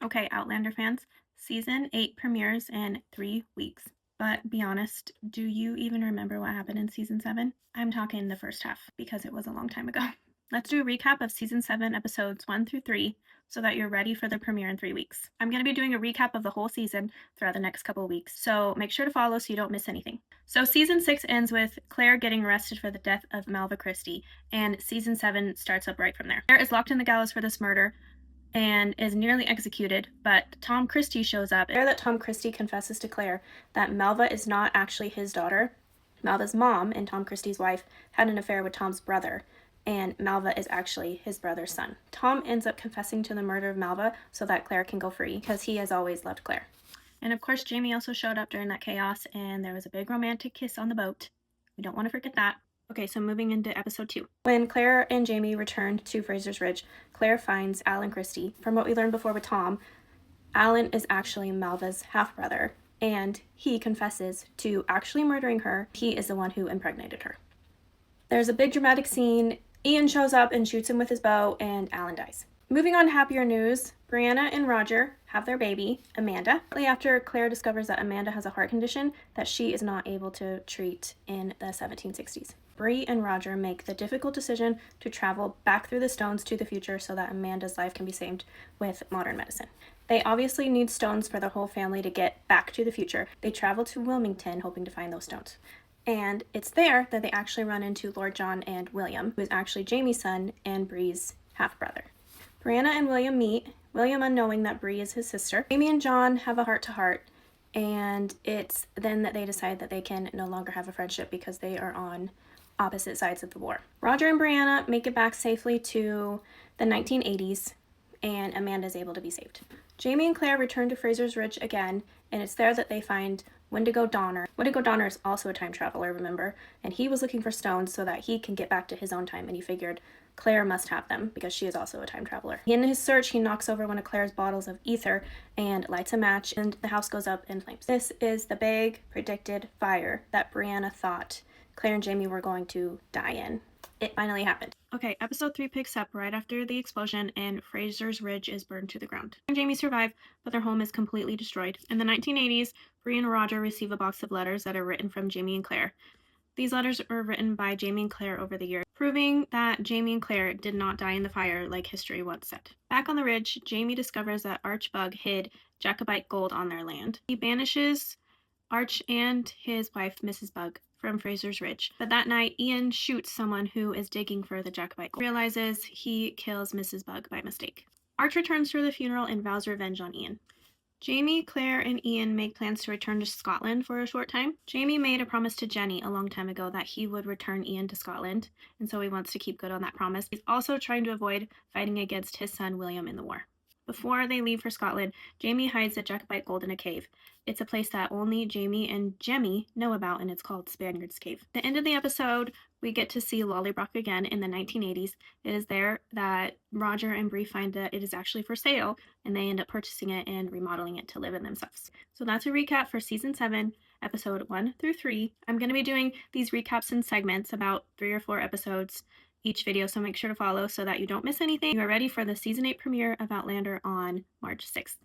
Okay, Outlander fans, season 8 premieres in 3 weeks. But be honest, do you even remember what happened in season 7? I'm talking the first half because it was a long time ago. Let's do a recap of season 7 episodes 1 through 3 so that you're ready for the premiere in 3 weeks. I'm going to be doing a recap of the whole season throughout the next couple of weeks, so make sure to follow so you don't miss anything. So season 6 ends with Claire getting arrested for the death of Malva Christie, and season 7 starts up right from there. Claire is locked in the gallows for this murder and is nearly executed, but Tom Christie shows up. There that Tom Christie confesses to Claire that Malva is not actually his daughter. Malva's mom and Tom Christie's wife had an affair with Tom's brother, and Malva is actually his brother's son. Tom ends up confessing to the murder of Malva so that Claire can go free, because he has always loved Claire. And of course, Jamie also showed up during that chaos, and there was a big romantic kiss on the boat. We don't want to forget that. Okay, so moving into episode 2. When Claire and Jamie returned to Fraser's Ridge, Claire finds Alan Christie. From what we learned before with Tom, Alan is actually Malva's half-brother, and he confesses to actually murdering her. He is the one who impregnated her. There's a big dramatic scene. Ian shows up and shoots him with his bow, and Alan dies. Moving on to happier news, Brianna and Roger have their baby, Amanda. Shortly after, Claire discovers that Amanda has a heart condition that she is not able to treat in the 1760s. Bree and Roger make the difficult decision to travel back through the stones to the future so that Amanda's life can be saved with modern medicine. They obviously need stones for the whole family to get back to the future. They travel to Wilmington hoping to find those stones. And it's there that they actually run into Lord John and William, who is actually Jamie's son and Bree's half-brother. Brianna and William meet, William unknowing that Bree is his sister. Jamie and John have a heart-to-heart, and it's then that they decide that they can no longer have a friendship because they are on opposite sides of the war. Roger and Brianna make it back safely to the 1980s, and Amanda is able to be saved. Jamie and Claire return to Fraser's Ridge again, and it's there that they find Wendigo Donner. Wendigo Donner is also a time traveler, remember? And he was looking for stones so that he can get back to his own time, and he figured Claire must have them because she is also a time traveler. In his search, he knocks over one of Claire's bottles of ether and lights a match, and the house goes up in flames. This is the big predicted fire that Brianna thought Claire and Jamie were going to die in. It finally happened. Okay, episode 3 picks up right after the explosion, and Fraser's Ridge is burned to the ground. Claire and Jamie survive, but their home is completely destroyed. In the 1980s, Bree and Roger receive a box of letters that are written from Jamie and Claire. These letters were written by Jamie and Claire over the years, proving that Jamie and Claire did not die in the fire like history once said. Back on the ridge, Jamie discovers that Archbug hid Jacobite gold on their land. He banishes Arch and his wife, Mrs. Bug, from Fraser's Ridge. But that night, Ian shoots someone who is digging for the Jacobite gold. He realizes he kills Mrs. Bug by mistake. Arch returns for the funeral and vows revenge on Ian. Jamie, Claire, and Ian make plans to return to Scotland for a short time. Jamie made a promise to Jenny a long time ago that he would return Ian to Scotland, and so he wants to keep good on that promise. He's also trying to avoid fighting against his son William in the war. Before they leave for Scotland, Jamie hides the Jacobite gold in a cave. It's a place that only Jamie and Jemmy know about, and it's called Spaniard's Cave. At the end of the episode, we get to see Lollybrock again in the 1980s. It is there that Roger and Bree find that it is actually for sale, and they end up purchasing it and remodeling it to live in themselves. So that's a recap for season 7, episode 1 through 3. I'm going to be doing these recaps in segments, about 3 or 4 episodes each video, so make sure to follow so that you don't miss anything. You are ready for the season 8 premiere of Outlander on March 6th.